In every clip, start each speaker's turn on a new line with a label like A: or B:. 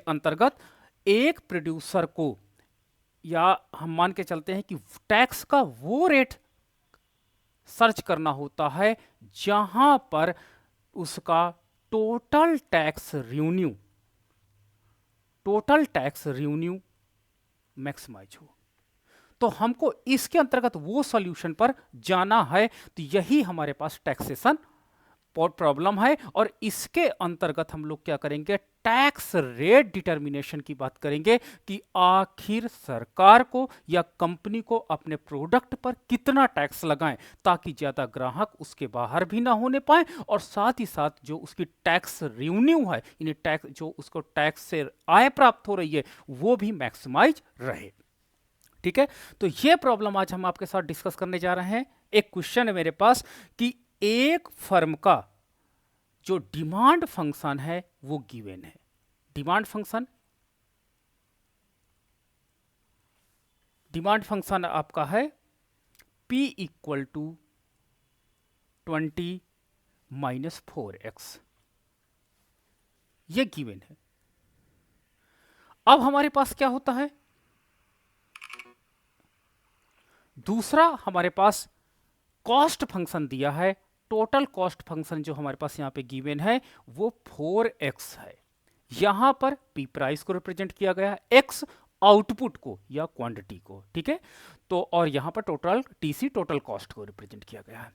A: अंतर्गत एक प्रोड्यूसर को, या हम मान के चलते हैं कि टैक्स का वो रेट सर्च करना होता है जहां पर उसका टोटल टैक्स रेवेन्यू मैक्सिमाइज हो। तो हमको इसके अंतर्गत वो सॉल्यूशन पर जाना है, तो यही हमारे पास टैक्सेशन प्रॉब्लम है। और इसके अंतर्गत हम लोग क्या करेंगे, टैक्स रेट डिटर्मिनेशन की बात करेंगे कि आखिर सरकार को या कंपनी को अपने प्रोडक्ट पर कितना टैक्स लगाएं ताकि ज्यादा ग्राहक उसके बाहर भी ना होने पाए, और साथ ही साथ जो उसकी टैक्स रेवेन्यू है, यानी टैक्स जो उसको टैक्स से आय प्राप्त हो रही है, वो भी मैक्सिमाइज रहे। ठीक है, तो ये प्रॉब्लम आज हम आपके साथ डिस्कस करने जा रहे हैं। एक क्वेश्चन है मेरे पास कि एक फर्म का जो डिमांड फंक्शन है वो गिवन है। डिमांड फंक्शन आपका है P equal to 20 minus 4x, ये गिवन है। अब हमारे पास क्या होता है, दूसरा हमारे पास कॉस्ट फंक्शन दिया है। टोटल कॉस्ट फंक्शन जो हमारे पास यहां पे गिवन है वो 4x है। यहां पर p प्राइस को रिप्रेजेंट किया गया है, x आउटपुट को या क्वांटिटी को। ठीक है, तो और यहां पर टोटल TC टोटल कॉस्ट को रिप्रेजेंट किया गया है।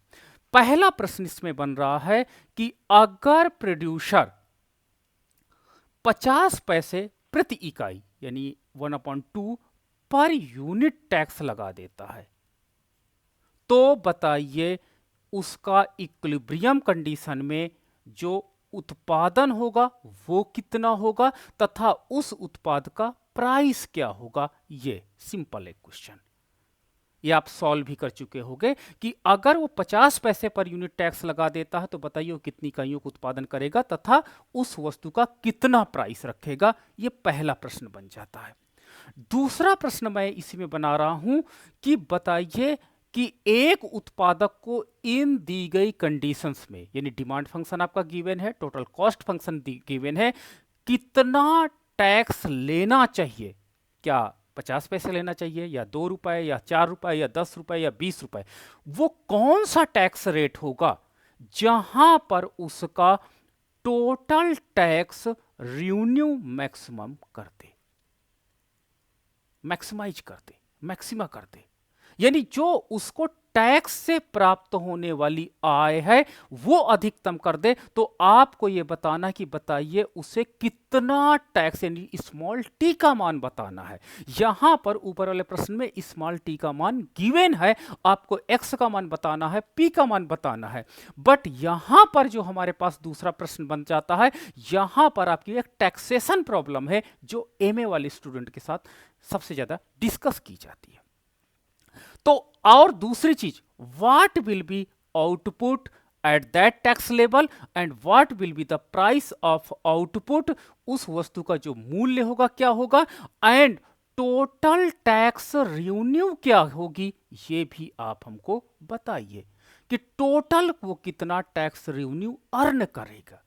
A: पहला प्रश्न इसमें बन रहा है कि अगर प्रोड्यूसर 50 पैसे प्रति इकाई यानी 1/2 पर यूनिट टैक्स लगा देता है, तो बताइए उसका इक्विलिब्रियम कंडीशन में जो उत्पादन होगा वो कितना होगा तथा उस उत्पाद का प्राइस क्या होगा। ये सिंपल एक क्वेश्चन, ये आप सॉल्व भी कर चुके होंगे कि अगर वो 50 पैसे पर यूनिट टैक्स लगा देता है तो बताइए वो कितनी इकाइयों का उत्पादन करेगा तथा उस वस्तु का कितना प्राइस रखेगा। ये पहला प्रश्न बन जाता है। दूसरा प्रश्न मैं इसी में बना रहा हूं कि बताइए कि एक उत्पादक को इन दी गई कंडीशंस में, यानी डिमांड फंक्शन आपका गिवन है, टोटल कॉस्ट फंक्शन गिवन है, कितना टैक्स लेना चाहिए। क्या 50 पैसे लेना चाहिए या 2 रुपए या 4 रुपए या 10 रुपए या 20 रुपए, वो कौन सा टैक्स रेट होगा जहां पर उसका टोटल टैक्स रेवेन्यू मैक्सिमा कर दे, यानी जो उसको टैक्स से प्राप्त होने वाली आय है वो अधिकतम कर दे। तो आपको यह बताना कि बताइए उसे कितना टैक्स, यानी स्मॉल टी का मान बताना है। यहां पर ऊपर वाले प्रश्न में स्मॉल टी का मान गिवन है, आपको एक्स का मान बताना है, पी का मान बताना है। बट यहां पर जो हमारे पास दूसरा प्रश्न बन जाता है, यहां पर आपकी एक टैक्सेशन प्रॉब्लम है जो एमए वाले स्टूडेंट के साथ सबसे ज्यादा डिस्कस की जाती है। तो और दूसरी चीज, what will B output at that tax level and what will be the price of output, उस वस्तु का जो मूल्य होगा क्या होगा, एंड टोटल टैक्स रेवेन्यू क्या होगी, ये भी आप हमको बताइए कि टोटल वो कितना टैक्स रेवेन्यू अर्न करेगा।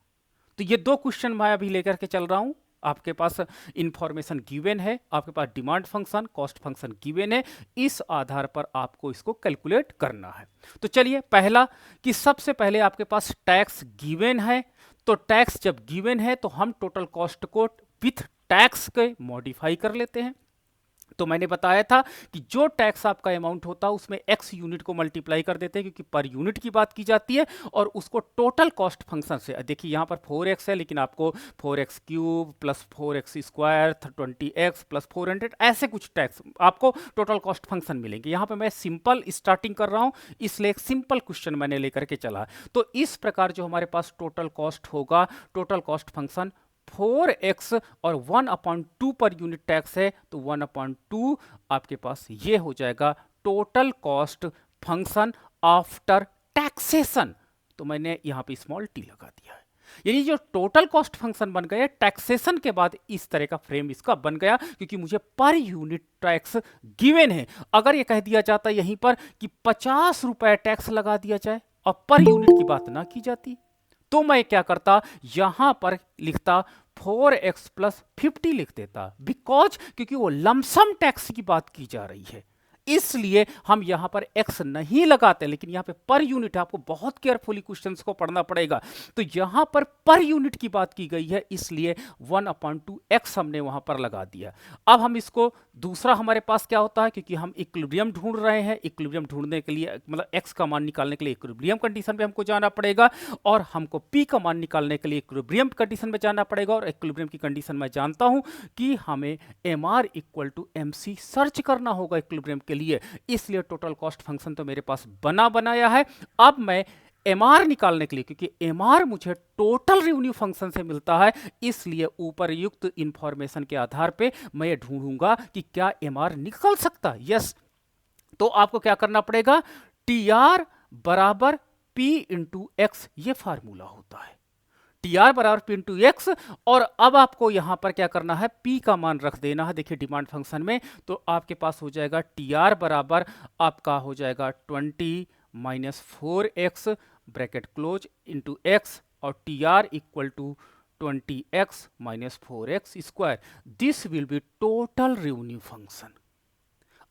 A: तो ये दो क्वेश्चन मैं अभी लेकर के चल रहा हूं। आपके पास इंफॉर्मेशन गिवन है, आपके पास demand function cost function given है, इस आधार पर आपको इसको कैलकुलेट करना है। तो चलिए, पहला कि सबसे पहले आपके पास टैक्स गिवन है, तो टैक्स जब गिवन है तो हम टोटल कॉस्ट को विथ टैक्स के मॉडिफाई कर लेते हैं। तो मैंने बताया था कि जो टैक्स आपका अमाउंट होता है उसमें x यूनिट को मल्टीप्लाई कर देते हैं क्योंकि पर यूनिट की बात की जाती है, और उसको टोटल कॉस्ट फंक्शन से, देखिए यहां पर 4x है लेकिन आपको 4x cube plus 4x square 20x plus 400 ऐसे कुछ टैक्स आपको टोटल कॉस्ट फंक्शन मिलेंगे। यहां पर मैं सिंपल स्टार्टिंग कर रहा हूं इसलिए एक सिंपल क्वेश्चन मैंने लेकर के चला। तो इस प्रकार जो हमारे पास टोटल कॉस्ट होगा, टोटल कॉस्ट फंक्शन 4x और 1/2 पर यूनिट टैक्स है, तो 1/2 आपके पास ये हो जाएगा total cost function after taxation. तो मैंने यहां पे स्मॉल टी लगा दिया है, यानी जो टोटल कॉस्ट फंक्शन बन गया टैक्सेशन के बाद इस तरह का फ्रेम इसका बन गया क्योंकि मुझे पर यूनिट टैक्स गिवन है। अगर ये कह दिया जाता यहीं पर कि 50 रुपए टैक्स लगा दिया जाए और पर यूनिट की बात ना की जाती तो मैं क्या करता, यहां पर लिखता 4x प्लस 50 लिख देता, बिकॉज क्योंकि वो लमसम टैक्स की बात की जा रही है, इसलिए हम यहां पर x नहीं लगाते, लेकिन यहां पे पर यूनिट है, आपको बहुत केयरफुली क्वेश्चंस को पढ़ना पड़ेगा। तो यहां पर यूनिट की बात की गई है, इसलिए 1/2x हमने वहां पर लगा दिया। अब हम इसको, दूसरा हमारे पास क्या होता है, क्योंकि हम इक्विलिब्रियम ढूंढ रहे हैं, इक्विलिब्रियम ढूंढने के लिए मतलब x का मान निकालने के लिए इक्विलिब्रियम कंडीशन पे हमको जाना पड़ेगा, और हमको p का मान निकालने के लिए इक्विलिब्रियम कंडीशन में जाना पड़ेगा, और इक्विलिब्रियम की कंडीशन मैं जानता हूं कि हमें mr equal to mc search करना होगा इक्विलिब्रियम के लिए, इसलिए टोटल कॉस्ट फंक्शन तो मेरे पास बनाया है। अब मैं MR निकालने के लिए, क्योंकि MR मुझे टोटल रेवेन्यू फंक्शन से मिलता है, इसलिए ऊपर युक्त इंफॉर्मेशन के आधार पे मैं ये ढूंढूंगा कि क्या MR निकल सकता है। यस, तो आपको क्या करना पड़ेगा, TR बराबर P इंटू एक्स, ये फार्मूला होता है, TR बराबर P इंटू एक्स। और अब आपको यहां पर क्या करना है, P का मान रख देना है, देखिए डिमांड फंक्शन में, तो आपके पास हो जाएगा TR बराबर आपका हो जाएगा 20 minus 4x bracket close into X, और TR equal to 20x minus 4x square. This will be total revenue function.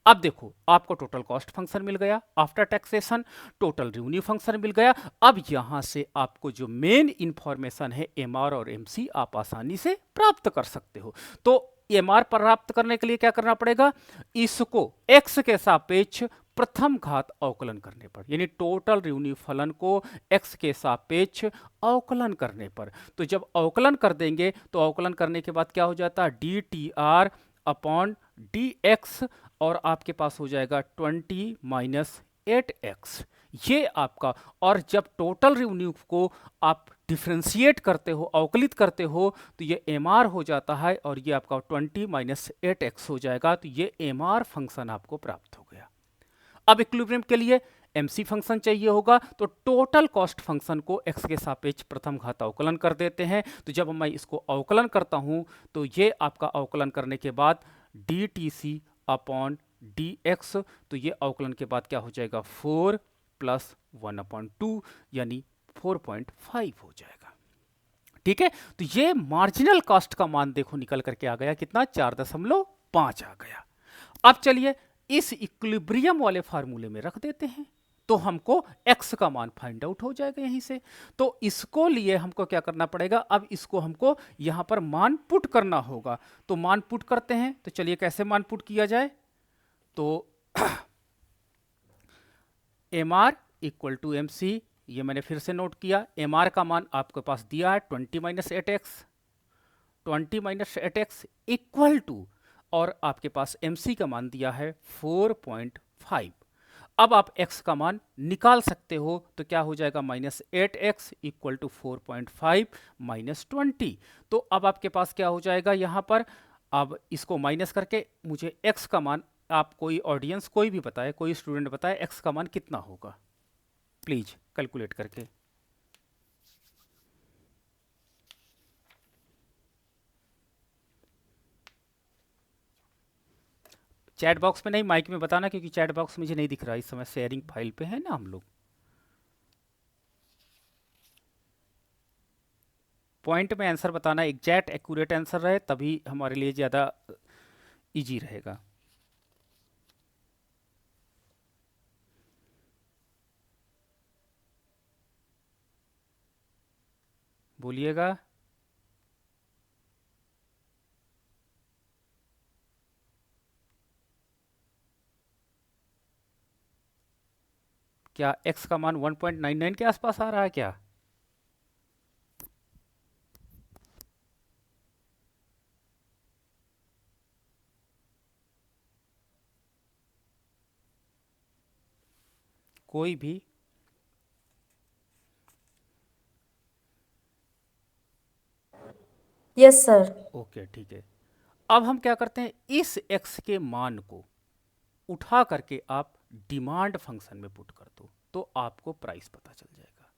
A: अब देखो, आपको टोटल कॉस्ट फंक्शन मिल गया, after taxation total revenue function मिल गया। अब यहां से आपको जो मेन इंफॉर्मेशन है MR और MC आप आसानी से प्राप्त कर सकते हो। तो MR प्राप्त करने के लिए क्या करना पड़ेगा, इसको x के सापेक्ष प्रथम घात अवकलन करने पर, यानी टोटल रेवेन्यू फलन को x के सापेक्ष अवकलन करने पर। तो जब अवकलन कर देंगे तो अवकलन करने के बाद क्या हो जाता है, DTR अपॉन DX, और आपके पास हो जाएगा 20 माइनस 8x, ये आपका। और जब टोटल रेवेन्यू को आप डिफ्रेंशिएट करते हो, अवकलित करते हो, तो ये MR हो जाता है, और ये आपका 20 माइनस 8x हो जाएगा, तो ये MR फंक्शन आपको प्राप्त हो गया। अब इक्विलिब्रियम के लिए MC फंक्शन चाहिए होगा, तो टोटल कॉस्ट फंक्शन को x के सापेक्ष प्रथम घात अवकलन कर देते हैं। तो जब मैं इसको अवकलन करता हूं, तो ये आपका अवकलन करने के बाद DTC अपॉन DX, तो ये अवकलन के बाद क्या हो जाएगा, 4 प्लस 1/2 यानी 4.5 हो जाएगा। ठीक है, तो ये मार्जिनल कॉस्ट का मान देखो निकल करके आ गया, कितना, 4.5 आ गया। अब चलिए इस इक्विलिब्रियम वाले फार्मूले में रख देते हैं, तो हमको x का मान फाइंड आउट हो जाएगा यहीं से। तो इसको लिए हमको क्या करना पड़ेगा, अब इसको हमको यहां पर मान पुट करना होगा। तो मान पुट करते हैं, तो चलिए कैसे मान पुट किया जाए, तो MR इक्वल टू MC, ये मैंने फिर से नोट किया, MR का मान आपके पास दिया है 20 minus 8x, 20 minus 8x equal to, और आपके पास MC का मान दिया है 4.5। अब आप x का मान निकाल सकते हो, तो क्या हो जाएगा, minus 8x equal to 4.5 minus 20। तो अब आपके पास क्या हो जाएगा यहां पर, अब इसको माइनस करके मुझे x का मान, आप कोई ऑडियंस कोई भी बताए, कोई स्टूडेंट बताए x का मान कितना होगा, प्लीज कैलकुलेट करके। चैट बॉक्स में नहीं, माइक में बताना, क्योंकि चैट बॉक्स मुझे नहीं दिख रहा इस समय, शेयरिंग फाइल पे है ना हम लोग। पॉइंट में आंसर बताना, एग्जैक्ट एक्यूरेट आंसर रहे, तभी हमारे लिए ज़्यादा इजी रहेगा। बोलिएगा। क्या x का मान 1.99 के आसपास आ रहा है क्या? कोई भी?
B: Yes sir.
A: ओके ठीक है। अब हम क्या करते हैं, इस x के मान को उठा करके आप डिमांड फंक्शन में पुट कर दो, तो आपको प्राइस पता चल जाएगा।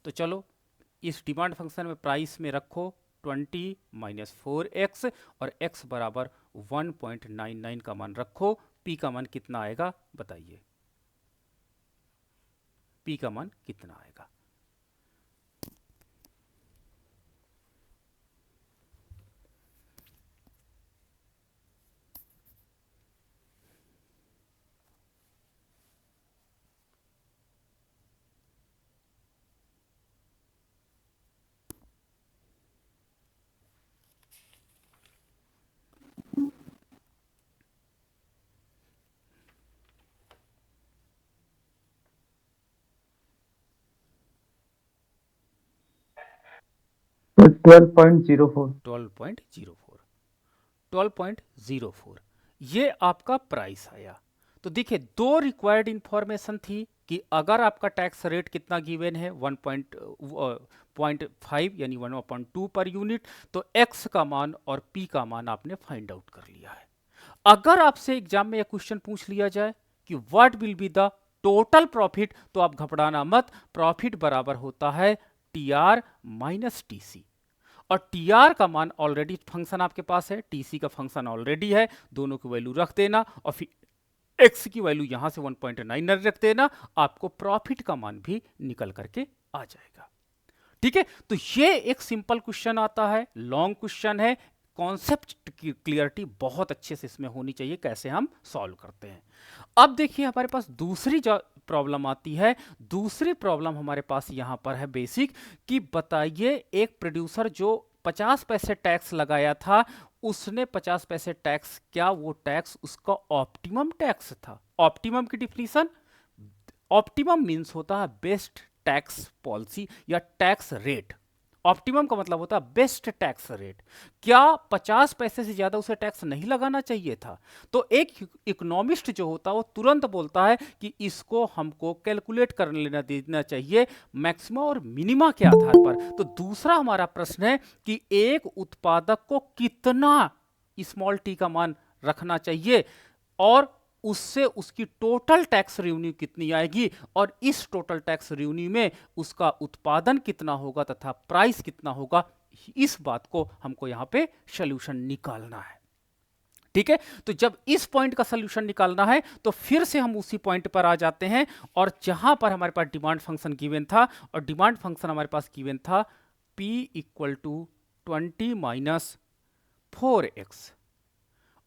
A: तो चलो इस डिमांड फंक्शन में प्राइस में रखो 20 माइनस 4x, और x बराबर 1.99 का मान रखो। p का मान कितना आएगा बताइए, p का मान कितना आएगा?
B: 12.04।
A: 12.04, 12.04 ये आपका प्राइस आया। तो देखिए दो रिक्वायर्ड इंफॉर्मेशन थी कि अगर आपका टैक्स रेट कितना गिवन है 1.5 यानी 1/2 पर यूनिट, तो एक्स का मान और पी का मान आपने फाइंड आउट कर लिया है। अगर आपसे एग्जाम में यह क्वेश्चन पूछ लिया जाए कि what will be the total profit, तो आप घबराना मत, प्रॉफिट बराबर होता है टीआर माइनस टीसी। और टीआर का मान ऑलरेडी फंक्शन आपके पास है, टीसी का फंक्शन ऑलरेडी है, दोनों की वैल्यू रख देना और फिर एक्स की वैल्यू यहां से 1.9 रख देना, आपको प्रॉफिट का मान भी निकल करके आ जाएगा। ठीक है, तो ये एक सिंपल क्वेश्चन आता है, लॉन्ग क्वेश्चन है, कॉन्सेप्ट की क्लियरिटी बहुत अच्छे से इसमें होनी चाहिए कैसे हम सॉल्व करते हैं। अब देखिए हमारे पास दूसरी जो प्रॉब्लम आती है, दूसरी प्रॉब्लम हमारे पास यहां पर है बेसिक कि बताइए एक प्रोड्यूसर जो 50 पैसे टैक्स लगाया था, उसने 50 पैसे टैक्स, क्या वो टैक्स उसका ऑप्टिमम टैक्स था? ऑप्टिमम की डिफिनीशन, ऑप्टिमम मीन्स होता है बेस्ट टैक्स पॉलिसी या टैक्स रेट। ऑप्टिमम का मतलब होता है बेस्ट टैक्स रेट। क्या 50 पैसे से ज्यादा उसे टैक्स नहीं लगाना चाहिए था? तो एक इकोनॉमिस्ट जो होता है वो तुरंत बोलता है कि इसको हमको कैलकुलेट कर लेना देना चाहिए मैक्सिमम और मिनिमा के आधार पर। तो दूसरा हमारा प्रश्न है कि एक उत्पादक को कितना स्मॉल टी का मान रखना चाहिए और उससे उसकी टोटल टैक्स रेवेन्यू कितनी आएगी, और इस टोटल टैक्स रेवेन्यू में उसका उत्पादन कितना होगा तथा प्राइस कितना होगा, इस बात को हमको यहां पे सॉल्यूशन निकालना है। ठीक है, तो जब इस पॉइंट का सॉल्यूशन निकालना है तो फिर से हम उसी पॉइंट पर आ जाते हैं, और जहां पर हमारे पास डिमांड फंक्शन गिवन था, और डिमांड फंक्शन हमारे पास गिवन था P = 20 माइनस 4x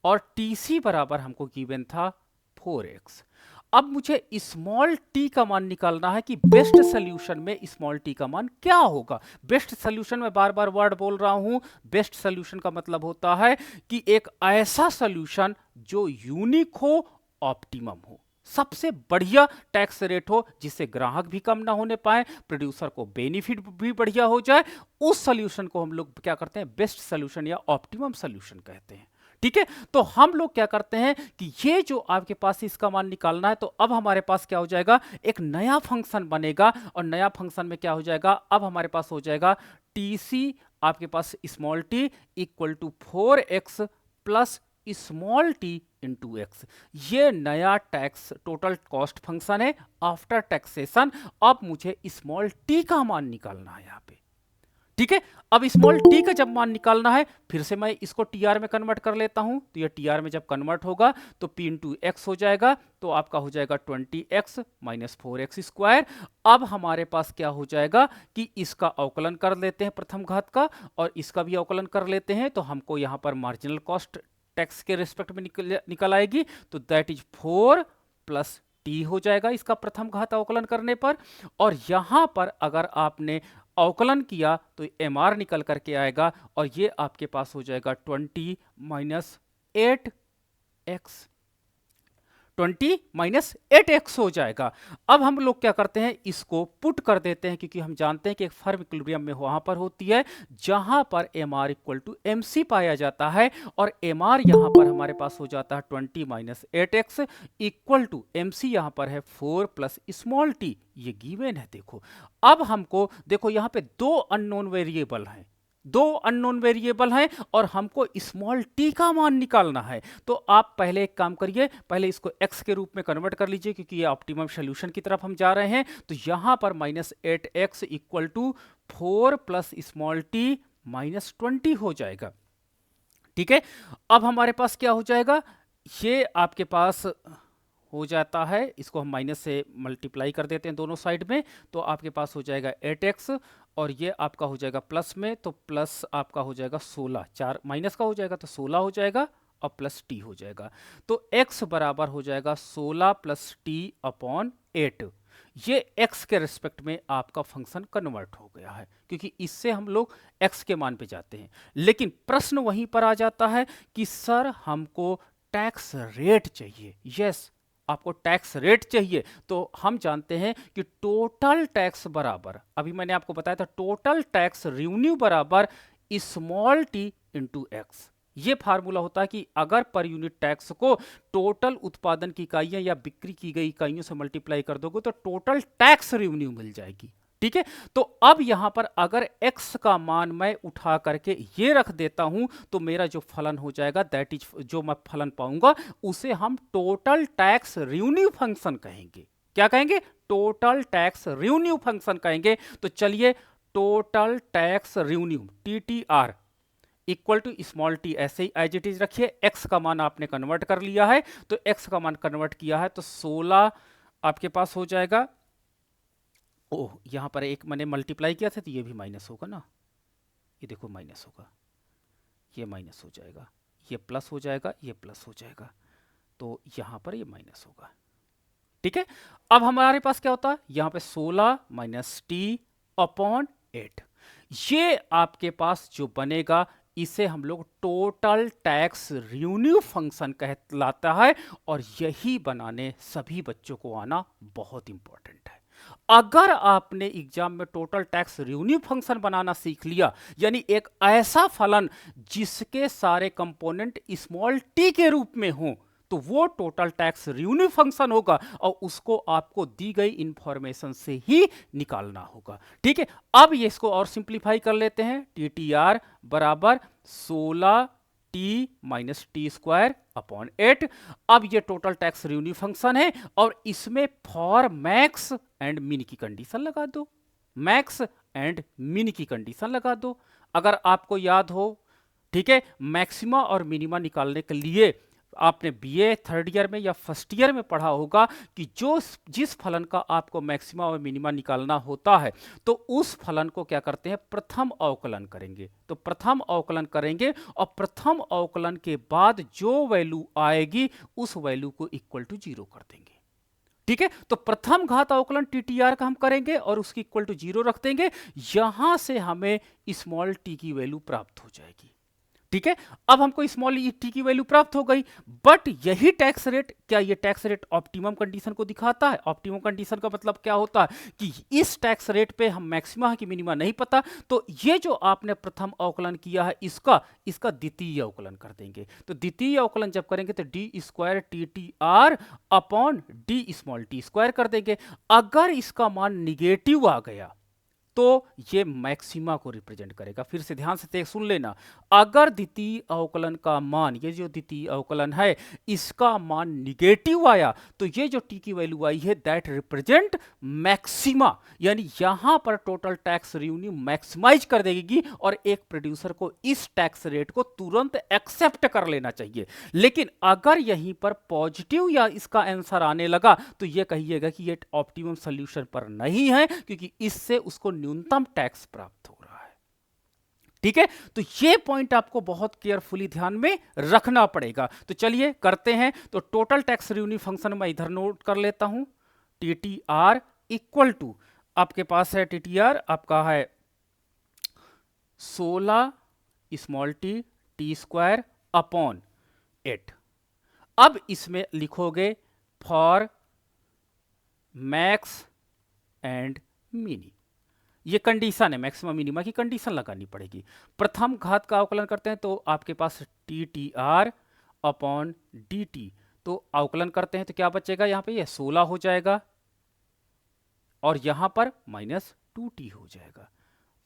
A: और TC बराबर हमको गिवन था 4x। अब मुझे स्मॉल टी का मान निकालना है कि बेस्ट सोल्यूशन में स्मॉल टी का मान क्या होगा। बेस्ट सोल्यूशन में बार बार वर्ड बोल रहा हूं, बेस्ट सोल्यूशन का मतलब होता है कि एक ऐसा सोल्यूशन जो यूनिक हो, ऑप्टिमम हो, सबसे बढ़िया टैक्स रेट हो, जिससे ग्राहक भी कम ना होने पाए, प्रोड्यूसर को बेनिफिट भी बढ़िया हो जाए। उस सोल्यूशन को हम लोग क्या करते हैं, बेस्ट सोल्यूशन या ऑप्टिमम सोल्यूशन कहते हैं। ठीक है, तो हम लोग क्या करते हैं कि ये जो आपके पास इसका मान निकालना है, तो अब हमारे पास क्या हो जाएगा, एक नया फंक्शन बनेगा, और नया फंक्शन में क्या हो जाएगा, अब हमारे पास हो जाएगा TC आपके पास small T = 4x plus small T into X. ये नया टैक्स टोटल कॉस्ट फंक्शन है आफ्टर टैक्सेशन। अब मुझे स्मॉल टी का मान निकालना है यहां पे। ठीक है, अब स्मॉल टी का जब मान निकालना है, फिर से मैं इसको टीआर में कन्वर्ट कर लेता हूं। तो ये टीआर में जब कन्वर्ट होगा तो P × x हो जाएगा, तो आपका हो जाएगा 20x माइनस 4x स्क्वायर। अब हमारे पास क्या हो जाएगा कि इसका अवकलन कर लेते हैं प्रथम घात का, और इसका भी अवकलन कर लेते हैं, तो हमको यहां पर मार्जिनल कॉस्ट टैक्स के रिस्पेक्ट में निकल आएगी। तो दैट इज 4 + t हो जाएगा इसका प्रथम घात अवकलन करने पर। और यहां पर अगर आपने अवकलन किया तो MR निकल करके आएगा, और ये आपके पास हो जाएगा 20 - 8x, 20 - 8x हो जाएगा। अब हम लोग क्या करते हैं, इसको पुट कर देते हैं, क्योंकि हम जानते हैं कि एक फर्म इक्विलिब्रियम में वहां पर होती है जहां पर MR = MC पाया जाता है, और MR यहां पर हमारे पास हो जाता है 20 - 8x = MC यहां पर है 4 + स्मॉल टी, ये गिवन है। देखो अब हमको देखो यहां पे दो अननोन वेरिएबल हैं, दो अननोन वेरिएबल हैं, और हमको स्मॉल टी का मान निकालना है। तो आप पहले एक काम करिए, पहले इसको x के रूप में कन्वर्ट कर लीजिए, क्योंकि ये ऑप्टिमम सॉल्यूशन की तरफ हम जा रहे हैं। तो यहां पर -8x = 4 + स्मॉल टी -20 हो जाएगा। ठीक है, अब हमारे पास क्या हो जाएगा, ये आपके पास हो जाता है, इसको हम माइनस से मल्टीप्लाई कर देते हैं दोनों साइड में, तो आपके पास हो जाएगा 8x, और ये आपका हो जाएगा प्लस में, तो प्लस आपका हो जाएगा 16, 4 माइनस का हो जाएगा तो 16 हो जाएगा, और प्लस t हो जाएगा। तो x बराबर हो जाएगा 16 + t/8। ये x के रिस्पेक्ट में आपका फंक्शन कन्वर्ट हो गया है, क्योंकि इससे हम लोग x के मान पे जाते हैं। लेकिन प्रश्न वहीं पर आ जाता है कि सर हमको टैक्स रेट चाहिए। यस, आपको टैक्स रेट चाहिए, तो हम जानते हैं कि टोटल टैक्स बराबर, अभी मैंने आपको बताया था, टोटल टैक्स रेवेन्यू बराबर स्मॉल टी इंटू एक्स। ये फार्मूला होता है कि अगर पर यूनिट टैक्स को टोटल उत्पादन की इकाइयां या बिक्री की गई इकाइयों से मल्टीप्लाई कर दोगे तो टोटल टैक्स रेवेन्यू मिल जाएगी। ठीक है, तो अब यहां पर अगर x का मान मैं उठा करके ये रख देता हूं तो मेरा जो फलन हो जाएगा, दैट इज, जो मैं फलन पाऊंगा उसे हम टोटल टैक्स रेवेन्यू फंक्शन कहेंगे। क्या कहेंगे? टोटल टैक्स रेवेन्यू फंक्शन कहेंगे। तो चलिए, total tax revenue TTR equal to small t ऐसे ही एज इट इज रखिए। x का मान आपने कन्वर्ट कर लिया है, तो x का मान कन्वर्ट किया है तो 16 आपके पास हो जाएगा। ओह, यहां पर एक मैंने मल्टीप्लाई किया था तो ये भी माइनस होगा ना, ये देखो माइनस होगा, ये माइनस हो जाएगा, ये प्लस हो जाएगा, ये प्लस हो जाएगा, तो यहां पर ये माइनस होगा। ठीक है, अब हमारे पास क्या होता है, यहां पे 16 माइनस टी अपॉन 8, ये आपके पास जो बनेगा इसे हम लोग टोटल टैक्स रेवेन्यू फंक्शन कहलाता है, और यही बनाने सभी बच्चों को आना बहुत इंपॉर्टेंट है। अगर आपने एग्जाम में टोटल टैक्स रेवेन्यू फंक्शन बनाना सीख लिया, यानी एक ऐसा फलन जिसके सारे कंपोनेंट स्मॉल टी के रूप में हो, तो वो टोटल टैक्स रेवेन्यू फंक्शन होगा और उसको आपको दी गई इंफॉर्मेशन से ही निकालना होगा। ठीक है, अब ये इसको और सिंप्लीफाई कर लेते हैं। TTR बराबर 16 t minus t square upon 8। अब ये टोटल टैक्स रेवेन्यू फंक्शन है और इसमें फॉर मैक्स एंड मिन की कंडीशन लगा दो, मैक्स एंड मिन की कंडीशन लगा दो। अगर आपको याद हो, ठीक है, मैक्सिमा और मिनिमा निकालने के लिए आपने बीए थर्ड ईयर में या फर्स्ट ईयर में पढ़ा होगा कि जिस फलन का आपको मैक्सिमा और मिनिमा निकालना होता है तो उस फलन को क्या करते हैं, प्रथम अवकलन करेंगे। तो प्रथम अवकलन करेंगे और प्रथम अवकलन के बाद जो वैल्यू आएगी उस वैल्यू को इक्वल टू 0 कर देंगे। ठीक है, तो प्रथम घात अवकलन TTR का हम करेंगे और उसकी इक्वल टू 0 रख देंगे। यहां से हमें स्मॉल टी की वैल्यू प्राप्त हो जाएगी। ठीक है, अब हमको स्मॉल टी की वैल्यू प्राप्त हो गई, बट यही टैक्स रेट, क्या ये टैक्स रेट ऑप्टिमम कंडीशन को दिखाता है? ऑप्टिमम कंडीशन का मतलब क्या होता है कि इस टैक्स रेट पे हम मैक्सिमा की मिनिमा नहीं पता, तो ये जो आपने प्रथम अवकलन किया है इसका द्वितीय अवकलन कर देंगे। तो द्वितीय अवकलन जब करेंगे तो D square TTR upon D small T square कर देंगे। अगर इसका मान निगेटिव आ गया तो ये मैक्सिमा को रिप्रेजेंट करेगा। फिर से ध्यान से सुन लेना, अगर द्वितीय अवकलन का मान, ये जो द्वितीय अवकलन है इसका मान निगेटिव आया तो ये जो टी की वैल्यू आई है दैट रिप्रेजेंट मैक्सिमा, यानी यहां पर टोटल टैक्स रेवेन्यू मैक्सिमाइज कर देगी और एक प्रोड्यूसर को इस टैक्स रेट को तुरंत एक्सेप्ट कर लेना चाहिए। लेकिन अगर यहीं पर पॉजिटिव या इसका आंसर आने लगा तो ये कहिएगा कि ये ऑप्टिमम सॉल्यूशन पर नहीं है, क्योंकि इससे उसको न्यूनतम टैक्स प्राप्त हो रहा है। ठीक है, तो ये पॉइंट आपको बहुत केयरफुली ध्यान में रखना पड़ेगा। तो चलिए करते हैं। तो टोटल टैक्स रेवेन्यू फंक्शन मैं इधर नोट कर लेता हूं, TTR इक्वल टू, आपके पास है TTR आपका है 16 स्मॉल टी स्क्वायर अपॉन 8। अब इसमें लिखोगे फॉर मैक्स एंड मिनी, ये कंडीशन है, मैक्सिमम मिनिमा की कंडीशन लगानी पड़ेगी। प्रथम घात का अवकलन करते हैं तो आपके पास TTR अपॉन DT, तो अवकलन करते हैं तो क्या बचेगा, यहां पे ये 16 हो जाएगा और यहां पर -2T हो जाएगा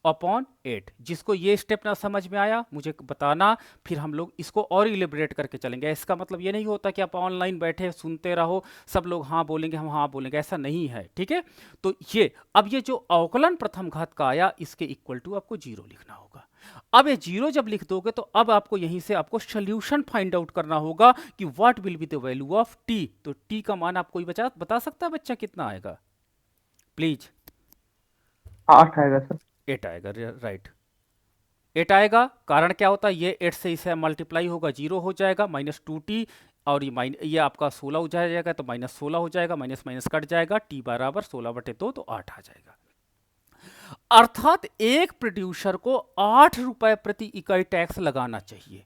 A: अपॉन 8। जिसको ये स्टेप ना समझ में आया मुझे बताना, फिर हम लोग इसको और इलेबरेट करके चलेंगे। इसका मतलब ये नहीं होता कि आप ऑनलाइन बैठे सुनते रहो, सब लोग हाँ बोलेंगे हम हाँ बोलेंगे, ऐसा नहीं है। ठीक है, तो ये अब ये जो अवकलन प्रथम घात का आया इसके इक्वल टू आपको 0 लिखना होगा। अब ये 0 जब लिख दोगे तो अब आपको यहीं से आपको सोल्यूशन फाइंड आउट करना होगा कि what will be the value of T. तो टी का मान आप कोई बता सकता है बच्चा कितना आएगा प्लीज?
B: 8 आएगा सर।
A: 8 आएगा, राइट, 8 आएगा। कारण क्या होता है, ये 8 से इसे मल्टीप्लाई होगा 0 हो जाएगा, -2T, और ये आपका 16 हो जाएगा तो -16 हो जाएगा, माइनस माइनस कट जाएगा, टी बराबर 16/2 तो 8 आ जाएगा। अर्थात एक प्रोड्यूसर को 8 रुपए प्रति इकाई टैक्स लगाना चाहिए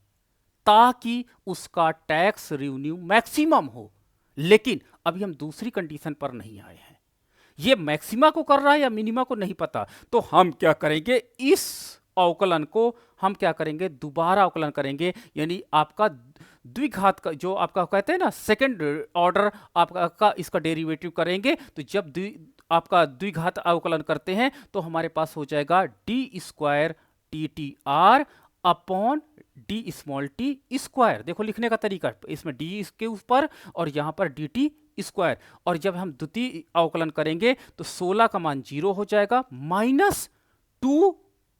A: ताकि उसका टैक्स रेवेन्यू मैक्सिमम हो। लेकिन अभी हम दूसरी कंडीशन पर नहीं आए हैं, ये मैक्सिमा को कर रहा है या मिनिमा को नहीं पता, तो हम क्या करेंगे, इस अवकलन को हम क्या करेंगे, दोबारा अवकलन करेंगे, यानी आपका द्विघात का जो आपका कहते हैं ना सेकंड ऑर्डर आपका का इसका डेरिवेटिव करेंगे। तो जब आपका द्विघात अवकलन करते हैं तो हमारे पास हो जाएगा D square T T are upon D small T square. देखो लिखने का तरीका, इसमें डी इसके ऊपर और यहां पर डी टी स्क्वायर, और जब हम द्वितीय अवकलन करेंगे तो 16 का मान 0 हो जाएगा, माइनस 2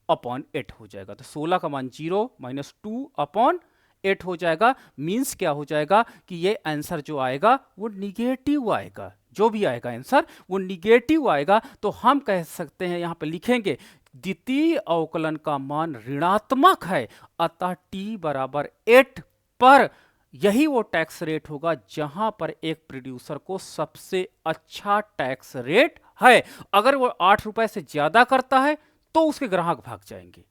A: अपॉन 8 हो जाएगा। तो 16 का मान 0 माइनस 2 अपॉन 8 हो जाएगा। मीन्स क्या हो जाएगा कि ये आंसर जो आएगा वो निगेटिव आएगा, जो भी आएगा आंसर वो निगेटिव आएगा। तो हम कह सकते हैं, यहां पे लिखेंगे द्वितीय अवकलन का मान ऋणात्मक है, अतः t बराबर 8 पर यही वो टैक्स रेट होगा जहां पर एक प्रोड्यूसर को सबसे अच्छा टैक्स रेट है। अगर वो 8 रुपए से ज्यादा करता है तो उसके ग्राहक भाग जाएंगे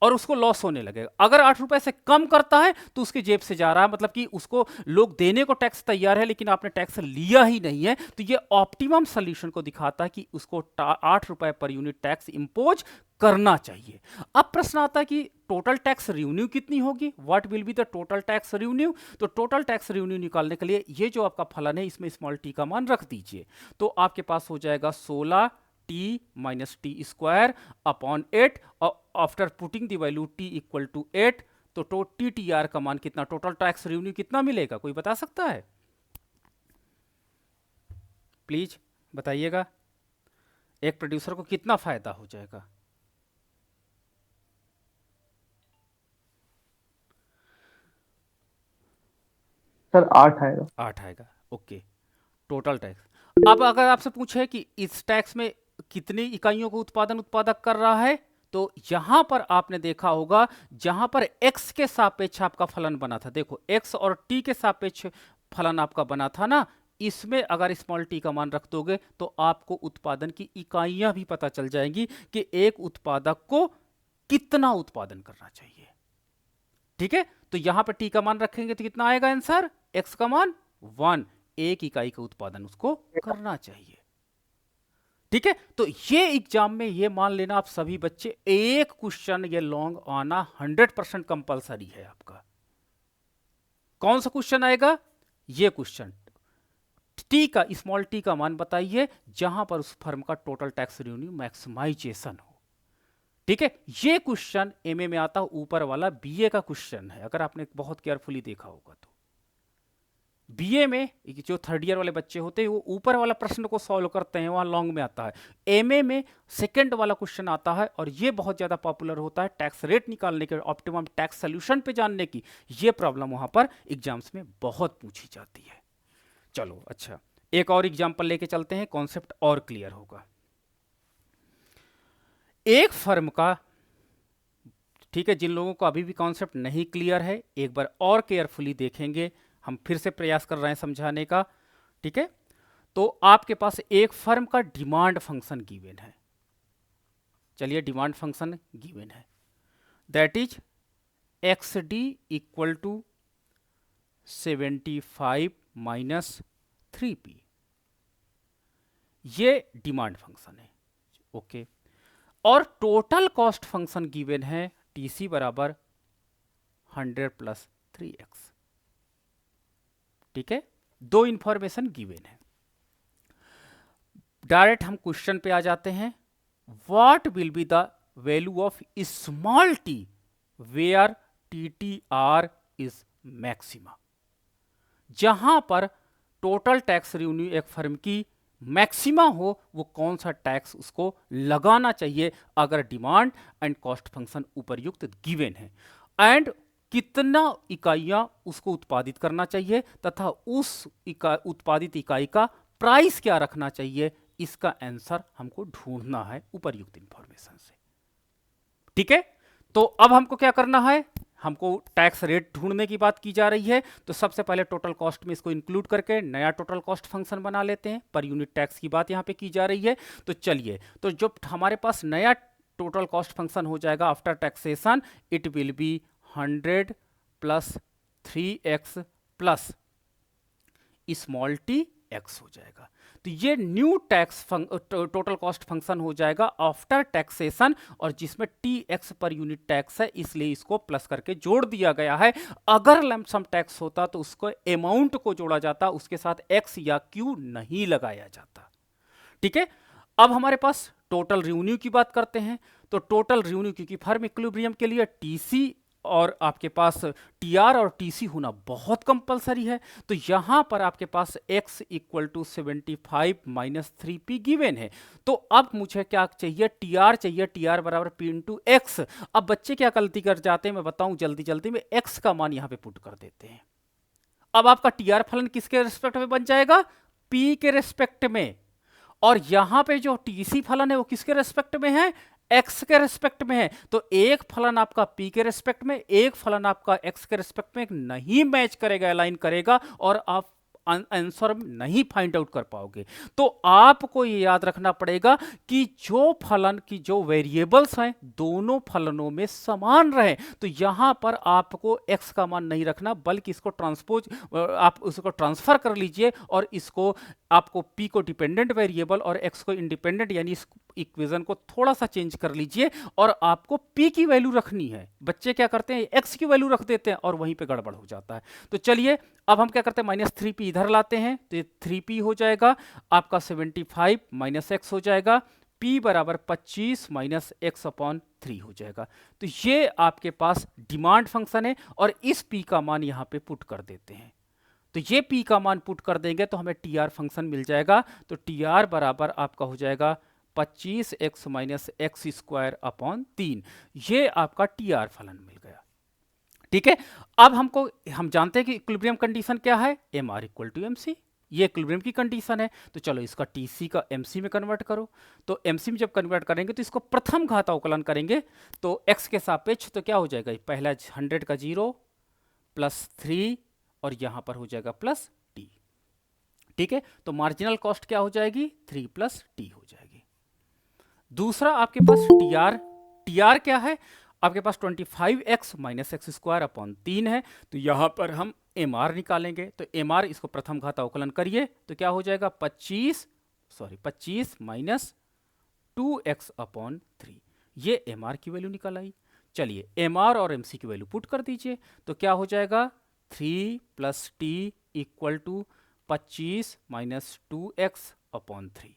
A: और उसको लॉस होने लगेगा। अगर 8 रुपए से कम करता है तो उसके जेब से जा रहा है, मतलब कि उसको लोग देने को टैक्स तैयार है लेकिन आपने टैक्स लिया ही नहीं है। तो ये ऑप्टिमम सोल्यूशन को दिखाता है कि उसको 8 रुपए पर यूनिट टैक्स इंपोज करना चाहिए। अब प्रश्न आता है कि टोटल टैक्स रेवेन्यू कितनी होगी, what will be the total tax revenue. तो टोटल टैक्स रेवेन्यू निकालने के लिए ये जो आपका फलन है इसमें स्मॉल टी का मान रख दीजिए। तो आपके पास हो जाएगा 16 t minus t square upon 8, और after putting the value t equal to 8, तो टी टी आर का मान कितना, टोटल टैक्स रेवेन्यू कितना मिलेगा, कोई बता सकता है, प्लीज बताइएगा। एक प्रोड्यूसर को कितना फायदा हो जाएगा।
B: सर 8 आएगा।
A: 8 आएगा, ओके। Total tax. अब अगर आपसे पूछे कि इस टैक्स में कितनी इकाइयों को उत्पादक कर रहा है, तो यहां पर आपने देखा होगा जहां पर x के सापेक्ष आपका फलन बना था, देखो x और t के सापेक्ष फलन आपका बना था ना, इसमें अगर स्मॉल t का मान रख दोगे तो आपको उत्पादन की इकाइयां भी पता चल जाएंगी कि एक उत्पादक को कितना उत्पादन करना चाहिए। ठीक है, तो यहां पर t का मान रखेंगे तो कितना आएगा आंसर, x का मान 1, एक इकाई का उत्पादन उसको करना चाहिए। ठीक है, तो ये एग्जाम में ये मान लेना आप सभी बच्चे, एक क्वेश्चन ये लॉन्ग आना 100% कंपलसरी है आपका। कौन सा क्वेश्चन आएगा, ये क्वेश्चन, टी का स्मॉल टी का मान बताइए जहां पर उस फर्म का टोटल टैक्स रेवेन्यू मैक्सिमाइजेशन हो। ठीक है, ये क्वेश्चन एमए में आता है, ऊपर वाला बीए का क्वेश्चन है, अगर आपने बहुत केयरफुली देखा होगा तो। बीए में जो थर्ड ईयर वाले बच्चे होते हैं वो ऊपर वाला प्रश्न को सॉल्व करते हैं, वहां लॉन्ग में आता है। एमए में सेकंड वाला क्वेश्चन आता है और ये बहुत ज्यादा पॉपुलर होता है, टैक्स रेट निकालने के, ऑप्टिमम टैक्स सोल्यूशन पे जानने की ये प्रॉब्लम वहां पर एग्जाम्स में बहुत पूछी जाती है। चलो अच्छा, एक और एग्जाम्पल लेके चलते हैं, कॉन्सेप्ट और क्लियर होगा। एक फर्म का, ठीक है, जिन लोगों को अभी भी कॉन्सेप्ट नहीं क्लियर है एक बार और केयरफुली देखेंगे, हम फिर से प्रयास कर रहे हैं समझाने का। ठीक है, तो आपके पास एक फर्म का डिमांड फंक्शन गिवन है। चलिए डिमांड फंक्शन गिवन है, that is x d equal to 75 minus 3p, ये डिमांड फंक्शन है। ओके, और टोटल कॉस्ट फंक्शन गिवन है टीसी बराबर 100 प्लस 3x। ठीक है, दो इंफॉर्मेशन गिवन है। डायरेक्ट हम क्वेश्चन पे आ जाते हैं, what will be the value of small t where TTR is maxima. जहां पर टोटल टैक्स रेवेन्यू एक फर्म की मैक्सिमा हो, वो कौन सा टैक्स उसको लगाना चाहिए अगर डिमांड एंड कॉस्ट फंक्शन उपर्युक्त गिवन है, एंड कितना इकाइयां उसको उत्पादित करना चाहिए तथा उस उत्पादित इकाई का प्राइस क्या रखना चाहिए, इसका आंसर हमको ढूंढना है उपर्युक्त इंफॉर्मेशन से। ठीक है, तो अब हमको क्या करना है, हमको टैक्स रेट ढूंढने की बात की जा रही है। तो सबसे पहले टोटल कॉस्ट में इसको इंक्लूड करके नया टोटल कॉस्ट फंक्शन बना लेते हैं, पर यूनिट टैक्स की बात यहां पे की जा रही है। तो चलिए, तो जो हमारे पास नया टोटल कॉस्ट फंक्शन हो जाएगा after taxation, it will be 100 plus 3x plus small T x हो जाएगा। तो ये new tax total cost function हो जाएगा आफ्टर टैक्सेशन, और जिसमें T x per unit tax है, इसलिए इसको प्लस करके जोड़ दिया गया है। अगर लमसम टैक्स होता तो उसको अमाउंट को जोड़ा जाता, उसके साथ एक्स या क्यू नहीं लगाया जाता। ठीक है, अब हमारे पास टोटल रेवेन्यू की बात करते हैं। तो टोटल रेवेन्यू, क्योंकि फर्म इक्विलिब्रियम के लिए टीसी और आपके पास टीआर और टीसी होना बहुत कंपलसरी है, तो यहां पर आपके पास x equal to 75 minus 3p given है। तो अब मुझे क्या चाहिए, टीआर चाहिए, टीआर बराबर p इंटू एक्स। अब बच्चे क्या गलती कर जाते हैं मैं बताऊं जल्दी जल्दी में, x का मान यहां पे पुट कर देते हैं। अब आपका टीआर फलन किसके रिस्पेक्ट में बन जाएगा, p के रिस्पेक्ट में, और यहां पे जो टीसी फलन है वो किसके रेस्पेक्ट में है, एक्स के रेस्पेक्ट में है। तो एक फलन आपका पी के रेस्पेक्ट में, एक फलन आपका एक्स के रेस्पेक्ट में नहीं मैच करेगा, अलाइन करेगा, और आप आंसर नहीं फाइंड आउट कर पाओगे। तो आपको ये याद रखना पड़ेगा कि जो फलन की जो वेरिएबल्स हैं दोनों फलनों में समान रहे। तो यहां पर आपको x का मान नहीं रखना, बल्कि इसको ट्रांसपोज, आप उसको ट्रांसफर कर लीजिए, और इसको आपको p को डिपेंडेंट वेरिएबल और x को इंडिपेंडेंट, यानी इस इक्वेशन को थोड़ा सा चेंज कर लीजिए, और आपको p की वैल्यू रखनी है। बच्चे क्या करते हैं, x की वैल्यू रख देते हैं और वहीं पे गड़बड़ हो जाता है। तो चलिए अब हम क्या करते हैं, माइनस 3p इधर लाते हैं, तो ये 3p हो जाएगा आपका 75 माइनस एक्स हो जाएगा, p बराबर 25 माइनस एक्स अपॉन 3 हो जाएगा। तो ये आपके पास डिमांड फंक्शन है, और इस p का मान यहां पे पुट कर देते हैं। तो ये p का मान पुट कर देंगे तो हमें टीआर फंक्शन मिल जाएगा। तो टीआर बराबर आपका हो जाएगा 25x minus x square upon 3। ये आपका टीआर फलन मिल गया। ठीक है, अब हम जानते हैं कि इक्विलिब्रियम कंडीशन क्या है, M R equal to M C. ये इक्विलिब्रियम की कंडीशन है। तो चलो इसका टीसी का एमसी में कन्वर्ट करो। तो एमसी में जब कन्वर्ट करेंगे तो इसको प्रथम घात अवकलन करेंगे, तो एक्स के सापेक्ष तो क्या हो जाएगा, पहला 100 का 0 प्लस 3, और यहां पर हो जाएगा प्लस टी। ठीक है, तो मार्जिनल कॉस्ट क्या हो जाएगी, 3 प्लस टी हो जाएगी। दूसरा आपके पास टीआर, टीआर क्या है आपके पास 25x minus x square upon 3 है। तो यहां पर हम एम आर निकालेंगे। तो एम आर, इसको प्रथम घात अवकलन करिए तो क्या हो जाएगा 25 माइनस 2x अपॉन 3। ये एम आर की वैल्यू निकल आई। चलिए एम आर और एम सी की वैल्यू पुट कर दीजिए, तो क्या हो जाएगा 3 plus t equal to 25 minus 2x upon 3।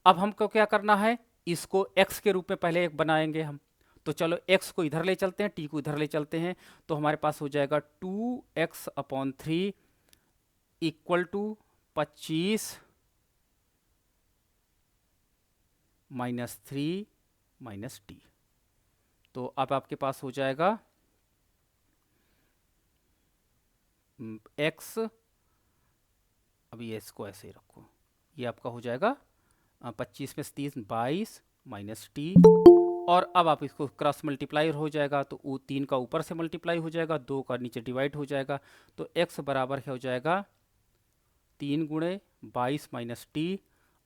A: अब हमको क्या करना है, इसको x के रूप में पहले एक बनाएंगे हम। तो चलो x को इधर ले चलते हैं, t को इधर ले चलते हैं, तो हमारे पास हो जाएगा 2x upon 3 equal to 25 minus 3 minus t. तो अब आपके पास हो जाएगा x, अभी इसको ऐसे ही रखो, ये आपका हो जाएगा 25 में 30 22 माइनस टी, और अब आप इसको क्रॉस मल्टीप्लाई हो जाएगा, तो वो 3 का ऊपर से मल्टीप्लाई हो जाएगा, 2 का नीचे डिवाइड हो जाएगा। तो x बराबर हो जाएगा 3 गुणे 22 माइनस टी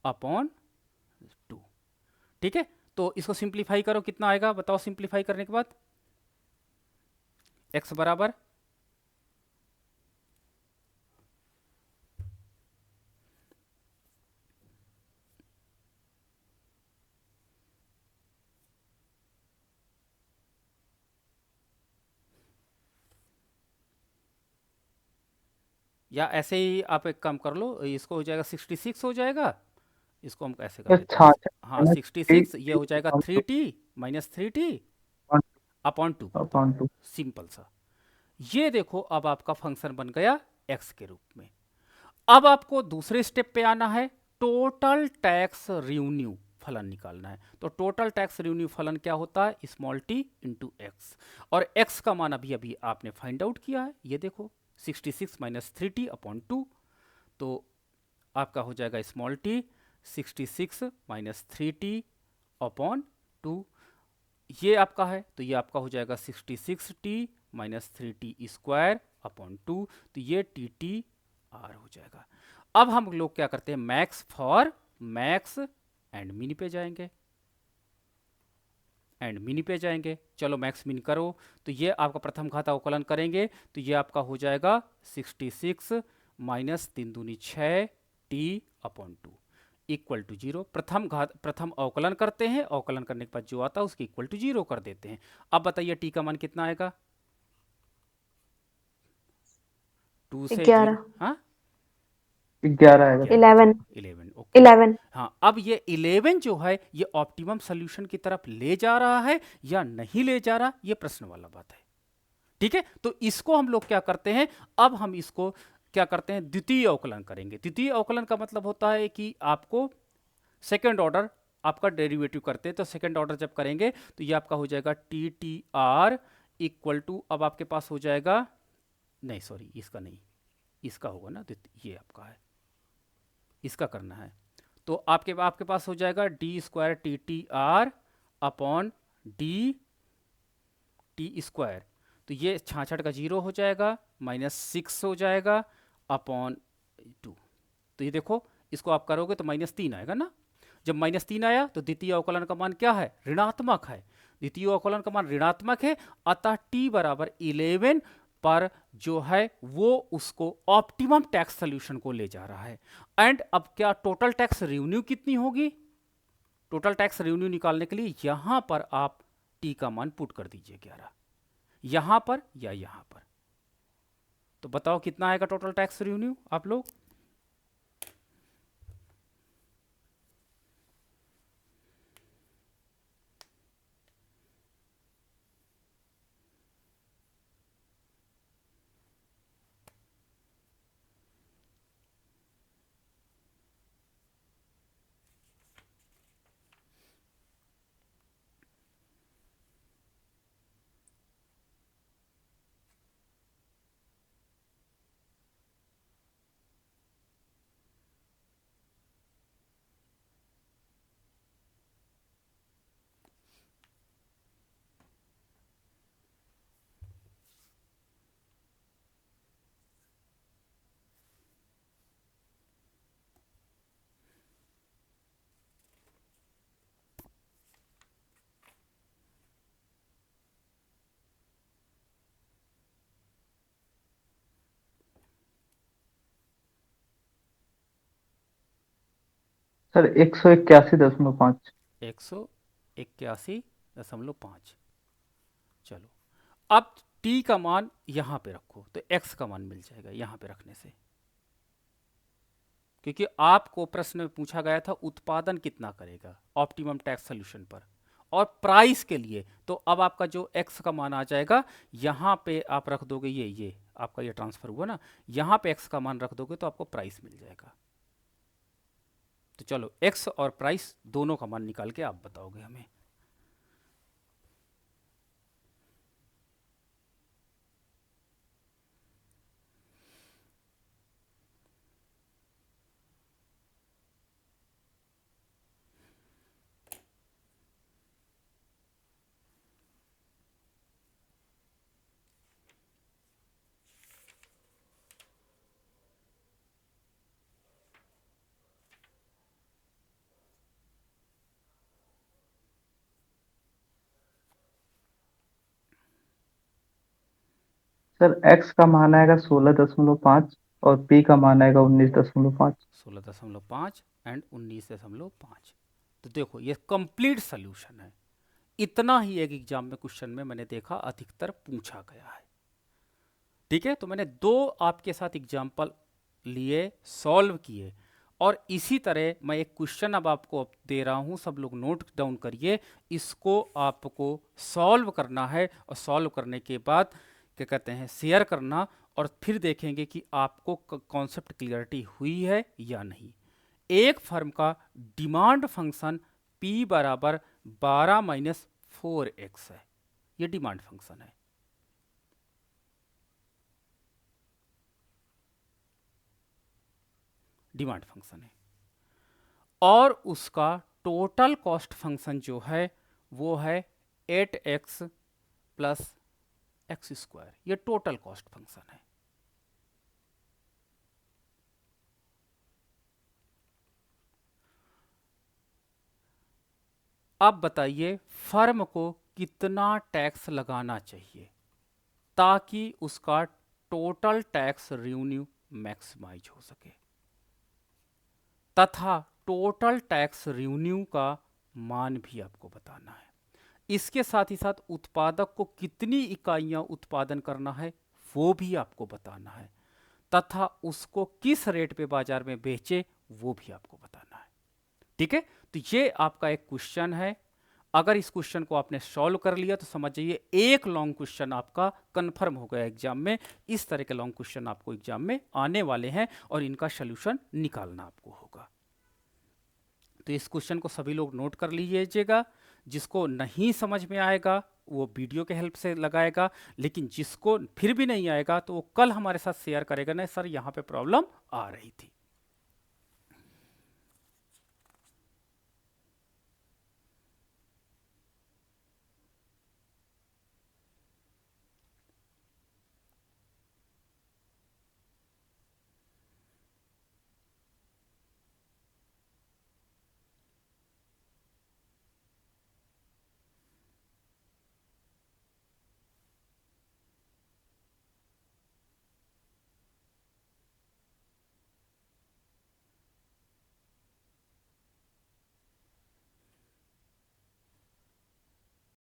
A: अपॉन 2। ठीक है, तो इसको सिंप्लीफाई करो, कितना आएगा बताओ सिंप्लीफाई करने के बाद, x बराबर या ऐसे ही आप एक काम कर लो, इसको हो जाएगा 66 हो जाएगा, इसको हम ऐसे कर लेते हैं।
B: अच्छा
A: हाँ 66, ये हो जाएगा 3t minus 3t upon 2,
B: upon 2।
A: Simple सा। ये देखो अब आपका फंक्शन बन गया x के रूप में। अब आपको दूसरे स्टेप पे आना है, टोटल टैक्स रेवेन्यू फलन निकालना है। तो टोटल टैक्स रेवेन्यू फलन क्या होता है, स्मॉल टी इंटू एक्स, और x का मान अभी अभी आपने फाइंड आउट किया है, ये देखो 66 माइनस 3t अपॉन 2। तो आपका हो जाएगा small T 66 minus 3t upon 2, ये आपका है। तो ये आपका हो जाएगा 66t minus 3t square upon 2। तो ये टी आर हो जाएगा। अब हम लोग क्या करते हैं, max for max and mini पे जाएंगे, चलो मैक्स मिन करो। तो ये आपका प्रथम घात अवकलन करेंगे, तो ये आपका हो जाएगा 66 माइनस 3 दूनी 6 टी अपॉन 2 इक्वल टू 0। प्रथम अवकलन करते हैं, अवकलन करने के बाद जो आता है उसके इक्वल टू 0 कर देते हैं। अब बताइए टी का मान कितना आएगा? 2 से 0,
C: 11,
A: हाँ
B: 11 आएगा।
C: 11,
A: 11, ओके।
C: 11।
A: हाँ, अब ये 11 जो है ये ऑप्टिमम सोल्यूशन की तरफ ले जा रहा है या नहीं ले जा रहा, ये प्रश्न वाला बात है। ठीक है, तो इसको हम लोग क्या करते हैं, अब हम इसको क्या करते हैं, द्वितीय अवकलन करेंगे। द्वितीय अवकलन का मतलब होता है कि आपको सेकेंड ऑर्डर आपका डेरिवेटिव करते हैं, तो सेकेंड ऑर्डर जब करेंगे तो ये आपका हो जाएगा T T R equal to, अब आपके पास हो जाएगा, नहीं सॉरी इसका नहीं, इसका होगा ना, ये आपका है, इसका करना है। तो आपके पास हो जाएगा D square T T are upon D T square, तो ये 66 का 0 हो जाएगा, -6 हो जाएगा अपॉन 2। तो ये देखो इसको आप करोगे तो -3 आएगा ना। जब -3 आया तो द्वितीय अवकलन का मान क्या है, ऋणात्मक है। द्वितीय अवकलन का मान ऋणात्मक है, अतः t बराबर 11 पर जो है वो उसको ऑप्टिमम टैक्स सोल्यूशन को ले जा रहा है। एंड अब क्या टोटल टैक्स रेवेन्यू कितनी होगी, टोटल टैक्स रेवेन्यू निकालने के लिए यहां पर आप t का मान पुट कर दीजिए 11, यहां पर या यहां पर। तो बताओ कितना आएगा टोटल टैक्स रेवेन्यू आप लोग?
B: सर 181.5।
A: 181.5। चलो अब t का मान यहां पे रखो तो x का मान मिल जाएगा यहां पे रखने से, क्योंकि आपको प्रश्न में पूछा गया था उत्पादन कितना करेगा ऑप्टिमम टैक्स सोल्यूशन पर और प्राइस के लिए। तो अब आपका जो x का मान आ जाएगा यहां पे आप रख दोगे, ये आपका ये ट्रांसफर हुआ ना, यहां पे x का मान रख दोगे तो आपको प्राइस मिल जाएगा। तो चलो x और प्राइस दोनों का मान निकाल के आप बताओगे हमें।
B: सर x का मान आएगा 16.5 और p का मान आएगा 19.5।
A: 16.5 एंड 19.5। तो देखो ये कंप्लीट सोल्यूशन है। इतना ही एक एग्जाम में क्वेश्चन में मैंने देखा अधिकतर पूछा गया है। ठीक है, तो मैंने दो आपके साथ एग्जाम्पल लिए, सॉल्व किए, और इसी तरह मैं एक क्वेश्चन अब आपको दे रहा हूं, सब लोग नोट डाउन करिए। इसको आपको सॉल्व करना है और सॉल्व करने के बाद क्या कहते हैं शेयर करना, और फिर देखेंगे कि आपको कॉन्सेप्ट क्लियरिटी हुई है या नहीं। एक फर्म का डिमांड फंक्शन P बराबर 12-4x है, ये डिमांड फंक्शन है। डिमांड फंक्शन है और उसका टोटल कॉस्ट फंक्शन जो है वो है 8x प्लस एक्स स्क्वायर, ये टोटल कॉस्ट फंक्शन है। अब बताइए फर्म को कितना टैक्स लगाना चाहिए ताकि उसका टोटल टैक्स रेवेन्यू मैक्सिमाइज हो सके, तथा टोटल टैक्स रेवेन्यू का मान भी आपको बताना है। इसके साथ ही साथ उत्पादक को कितनी इकाइयां उत्पादन करना है वो भी आपको बताना है, तथा उसको किस रेट पे बाजार में बेचे वो भी आपको बताना है। ठीक है, तो ये आपका एक क्वेश्चन है। अगर इस क्वेश्चन को आपने सॉल्व कर लिया तो समझ जाइए एक लॉन्ग क्वेश्चन आपका कंफर्म हो गया एग्जाम में। इस तरह के लॉन्ग क्वेश्चन आपको एग्जाम में आने वाले हैं और इनका सोल्यूशन निकालना आपको होगा। तो इस क्वेश्चन को सभी लोग नोट कर लीजिएगा। जिसको नहीं समझ में आएगा वो वीडियो के हेल्प से लगाएगा, लेकिन जिसको फिर भी नहीं आएगा तो वो कल हमारे साथ शेयर करेगा ना सर यहाँ पे प्रॉब्लम आ रही थी।